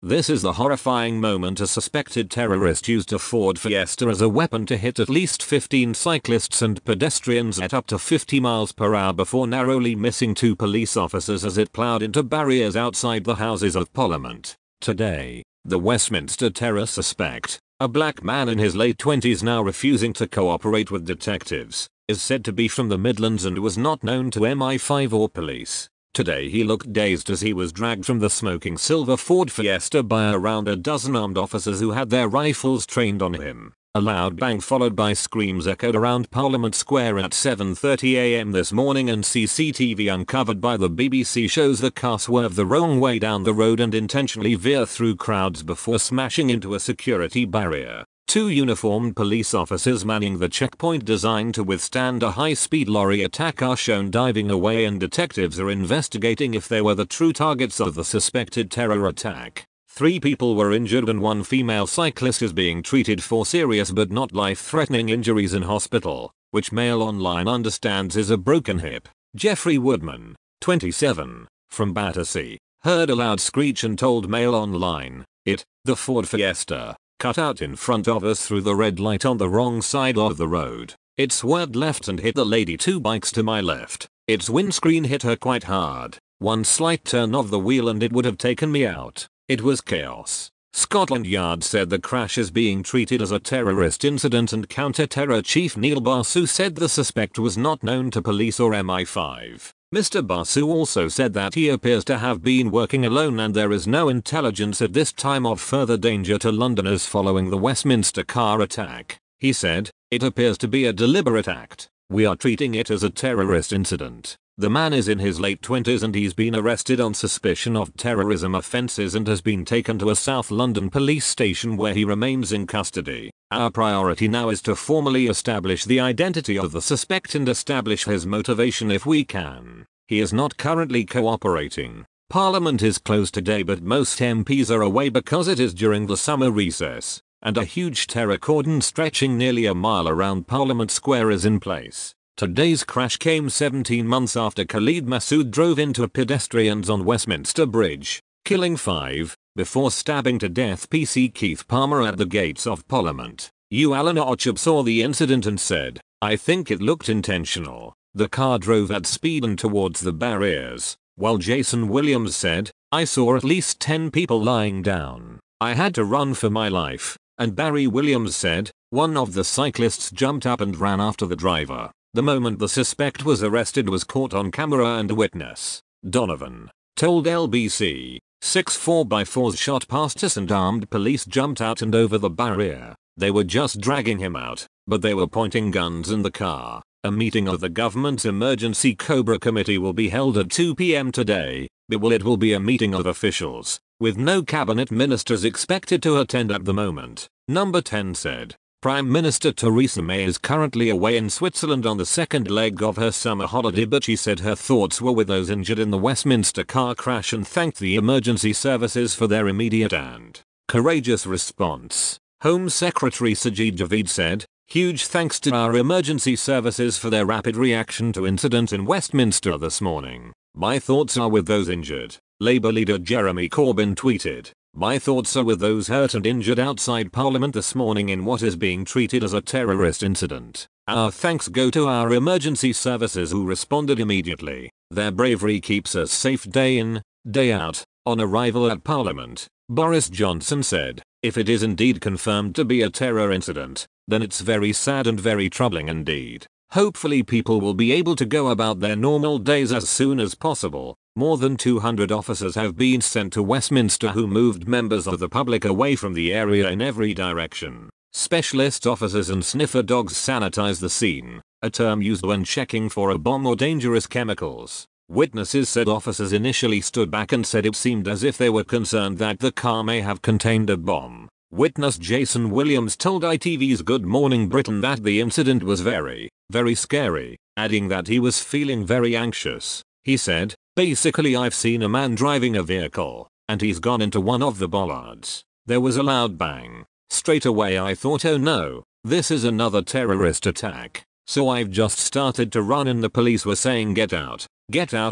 This is the horrifying moment a suspected terrorist used a Ford Fiesta as a weapon to hit at least 15 cyclists and pedestrians at up to 50 miles per hour before narrowly missing 2 police officers as it plowed into barriers outside the Houses of Parliament. Today, the Westminster terror suspect, a black man in his late 20s now refusing to cooperate with detectives, is said to be from the Midlands and was not known to MI5 or police. Today he looked dazed as he was dragged from the smoking silver Ford Fiesta by around a dozen armed officers who had their rifles trained on him. A loud bang followed by screams echoed around Parliament Square at 7:30 am this morning, and CCTV uncovered by the BBC shows the car swerve the wrong way down the road and intentionally veer through crowds before smashing into a security barrier. 2 uniformed police officers manning the checkpoint designed to withstand a high-speed lorry attack are shown diving away, and detectives are investigating if they were the true targets of the suspected terror attack. 3 people were injured and 1 female cyclist is being treated for serious but not life-threatening injuries in hospital, which Mail Online understands is a broken hip. Jeffrey Woodman, 27, from Battersea, heard a loud screech and told Mail Online, the Ford Fiesta, cut out in front of us through the red light on the wrong side of the road. It swerved left and hit the lady 2 bikes to my left. Its windscreen hit her quite hard. 1 slight turn of the wheel and it would have taken me out. It was chaos. Scotland Yard said the crash is being treated as a terrorist incident, and Counter-Terror Chief Neil Basu said the suspect was not known to police or MI5. Mr. Basu also said that he appears to have been working alone and there is no intelligence at this time of further danger to Londoners following the Westminster car attack. He said, "It appears to be a deliberate act. We are treating it as a terrorist incident. The man is in his late 20s and he's been arrested on suspicion of terrorism offences and has been taken to a South London police station where he remains in custody. Our priority now is to formally establish the identity of the suspect and establish his motivation if we can. He is not currently cooperating. Parliament is closed today but most MPs are away because it is during the summer recess, and a huge terror cordon stretching nearly a mile around Parliament Square is in place." Today's crash came 17 months after Khalid Masood drove into pedestrians on Westminster Bridge, killing 5, before stabbing to death PC Keith Palmer at the gates of Parliament. Alan Ochab saw the incident and said, "I think it looked intentional. The car drove at speed and towards the barriers," while Jason Williams said, "I saw at least 10 people lying down. I had to run for my life," and Barry Williams said, "One of the cyclists jumped up and ran after the driver. The moment the suspect was arrested was caught on camera and a witness, Donovan, told LBC, 6 4x4s shot past us and armed police jumped out and over the barrier. They were just dragging him out, but they were pointing guns in the car." A meeting of the government's Emergency Cobra Committee will be held at 2 p.m. today, but it will be a meeting of officials, with no cabinet ministers expected to attend at the moment, Number 10 said. Prime Minister Theresa May is currently away in Switzerland on the second leg of her summer holiday, but she said her thoughts were with those injured in the Westminster car crash and thanked the emergency services for their immediate and courageous response. Home Secretary Sajid Javid said, "Huge thanks to our emergency services for their rapid reaction to incident in Westminster this morning. My thoughts are with those injured." Labour leader Jeremy Corbyn tweeted, "My thoughts are with those hurt and injured outside Parliament this morning in what is being treated as a terrorist incident. Our thanks go to our emergency services who responded immediately. Their bravery keeps us safe day in, day out." On arrival at Parliament, Boris Johnson said, "If it is indeed confirmed to be a terror incident, then it's very sad and very troubling indeed. Hopefully people will be able to go about their normal days as soon as possible." More than 200 officers have been sent to Westminster who moved members of the public away from the area in every direction. Specialist officers and sniffer dogs sanitize the scene, a term used when checking for a bomb or dangerous chemicals. Witnesses said officers initially stood back and said it seemed as if they were concerned that the car may have contained a bomb. Witness Jason Williams told ITV's Good Morning Britain that the incident was very, very scary, adding that he was feeling very anxious. He said, "Basically I've seen a man driving a vehicle, and he's gone into one of the bollards. There was a loud bang. Straight away I thought, oh no, this is another terrorist attack. So I've just started to run and the police were saying get out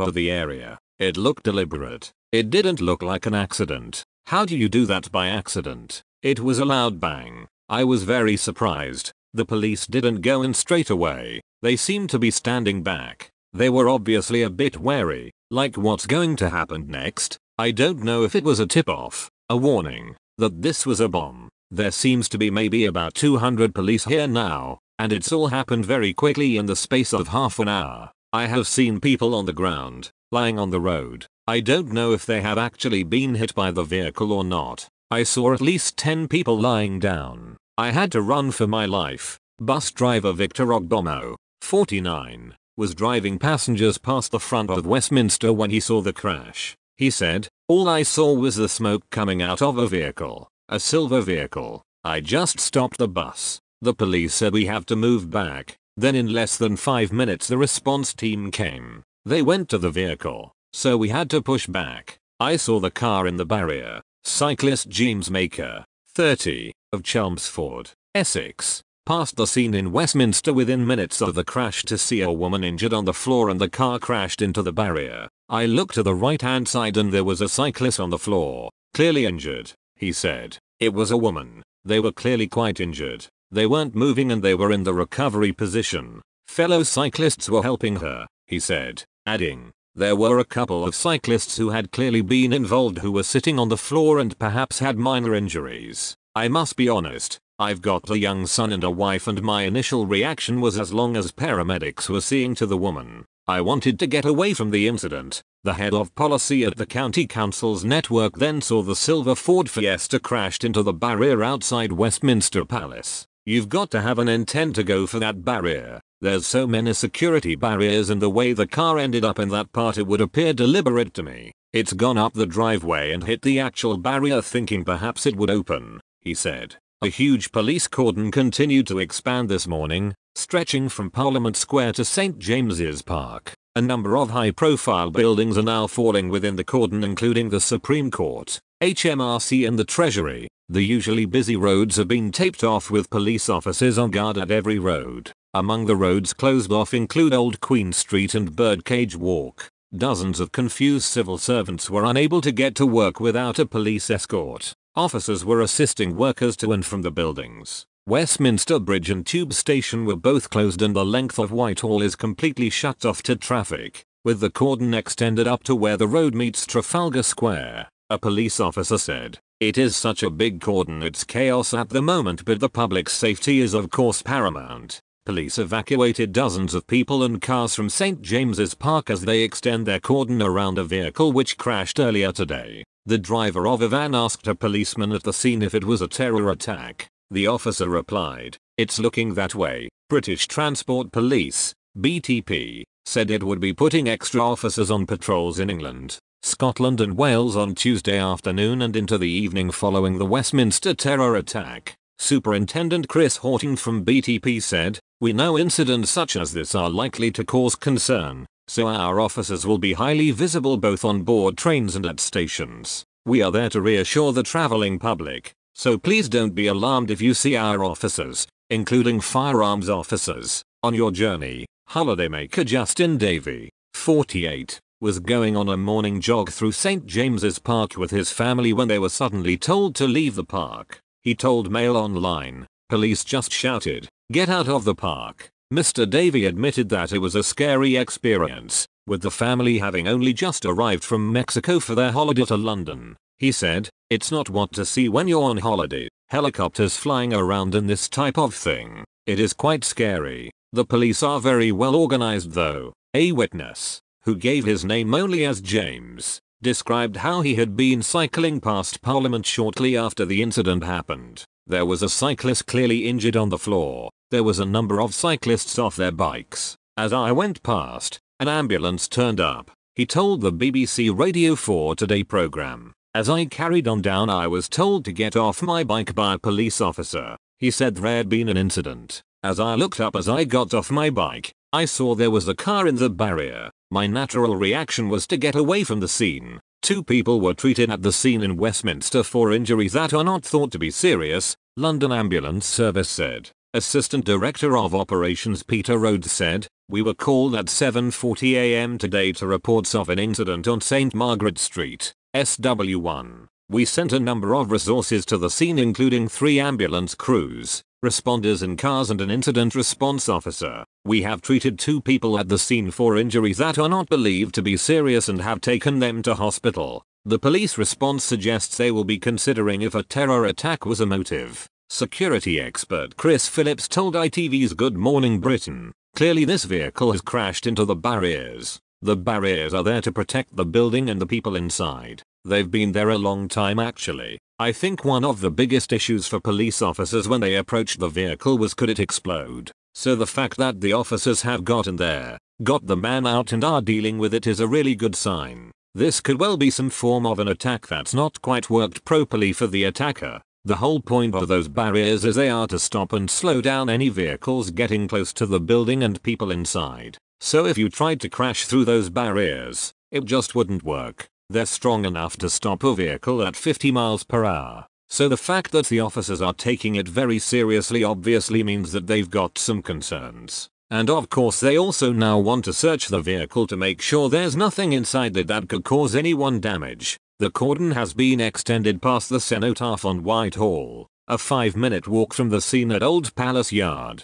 of the area. It looked deliberate. It didn't look like an accident." How do you do that by accident? It was a loud bang. I was very surprised. The police didn't go in straight away. They seemed to be standing back. They were obviously a bit wary, like what's going to happen next. I don't know if it was a tip-off, a warning, that this was a bomb. There seems to be maybe about 200 police here now, and it's all happened very quickly in the space of half an hour. I have seen people on the ground, lying on the road. I don't know if they have actually been hit by the vehicle or not. I saw at least 10 people lying down. I had to run for my life. Bus driver Victor Ogbomo, 49, was driving passengers past the front of Westminster when he saw the crash. He said, "All I saw was the smoke coming out of a vehicle, a silver vehicle. I just stopped the bus. The police said we have to move back. Then in less than 5 minutes the response team came. They went to the vehicle, so we had to push back. I saw the car in the barrier." Cyclist James Maker, 30, of Chelmsford, Essex, passed the scene in Westminster within minutes of the crash to see a woman injured on the floor and the car crashed into the barrier. "I looked to the right-hand side and there was a cyclist on the floor, clearly injured," he said. "It was a woman. They were clearly quite injured. They weren't moving and they were in the recovery position. Fellow cyclists were helping her," he said, adding, "There were a couple of cyclists who had clearly been involved who were sitting on the floor and perhaps had minor injuries. I must be honest, I've got a young son and a wife and my initial reaction was as long as paramedics were seeing to the woman. I wanted to get away from the incident." The head of policy at the county council's network then saw the silver Ford Fiesta crashed into the barrier outside Westminster Palace. "You've got to have an intent to go for that barrier. There's so many security barriers and the way the car ended up in that part it would appear deliberate to me. It's gone up the driveway and hit the actual barrier thinking perhaps it would open," he said. A huge police cordon continued to expand this morning, stretching from Parliament Square to St James's Park. A number of high-profile buildings are now falling within the cordon including the Supreme Court, HMRC and the Treasury. The usually busy roads have been taped off with police officers on guard at every road. Among the roads closed off include Old Queen Street and Birdcage Walk. Dozens of confused civil servants were unable to get to work without a police escort. Officers were assisting workers to and from the buildings. Westminster Bridge and Tube Station were both closed and the length of Whitehall is completely shut off to traffic, with the cordon extended up to where the road meets Trafalgar Square. A police officer said, "It is such a big cordon, it's chaos at the moment, but the public's safety is of course paramount." Police evacuated dozens of people and cars from St James's Park as they extend their cordon around a vehicle which crashed earlier today. The driver of a van asked a policeman at the scene if it was a terror attack. The officer replied, "It's looking that way." British Transport Police, BTP, said it would be putting extra officers on patrols in England, Scotland and Wales on Tuesday afternoon and into the evening following the Westminster terror attack. Superintendent Chris Horton from BTP said, "We know incidents such as this are likely to cause concern, so our officers will be highly visible both on board trains and at stations. We are there to reassure the traveling public, so please don't be alarmed if you see our officers, including firearms officers, on your journey." Holidaymaker Justin Davey, 48, was going on a morning jog through St James's Park with his family when they were suddenly told to leave the park. He told Mail Online, "Police just shouted, 'Get out of the park.'" Mr. Davey admitted that it was a scary experience, with the family having only just arrived from Mexico for their holiday to London. He said, "It's not what to see when you're on holiday, helicopters flying around and this type of thing. It is quite scary. The police are very well organized though." A witness, who gave his name only as James, described how he had been cycling past Parliament shortly after the incident happened. There was a cyclist clearly injured on the floor. There was a number of cyclists off their bikes. "As I went past, an ambulance turned up," he told the BBC Radio 4 Today programme. "As I carried on down I was told to get off my bike by a police officer." He said there had been an incident. "As I looked up as I got off my bike, I saw there was a car in the barrier. My natural reaction was to get away from the scene." 2 people were treated at the scene in Westminster for injuries that are not thought to be serious, London Ambulance Service said. Assistant Director of Operations Peter Rhodes said, "We were called at 7:40 a.m. today to reports of an incident on St Margaret Street, SW1, We sent a number of resources to the scene, including 3 ambulance crews, responders in cars and an incident response officer. We have treated 2 people at the scene for injuries that are not believed to be serious and have taken them to hospital. The police response suggests they will be considering if a terror attack was a motive. Security expert Chris Phillips told ITV's Good Morning Britain, "Clearly this vehicle has crashed into the barriers. The barriers are there to protect the building and the people inside. They've been there a long time actually. I think one of the biggest issues for police officers when they approached the vehicle was could it explode. So the fact that the officers have gotten there, got the man out and are dealing with it is a really good sign. This could well be some form of an attack that's not quite worked properly for the attacker. The whole point of those barriers is they are to stop and slow down any vehicles getting close to the building and people inside. So if you tried to crash through those barriers, it just wouldn't work. They're strong enough to stop a vehicle at 50 miles per hour. So the fact that the officers are taking it very seriously obviously means that they've got some concerns. And of course they also now want to search the vehicle to make sure there's nothing inside that could cause anyone damage. The cordon has been extended past the cenotaph on Whitehall, a 5-minute walk from the scene at Old Palace Yard.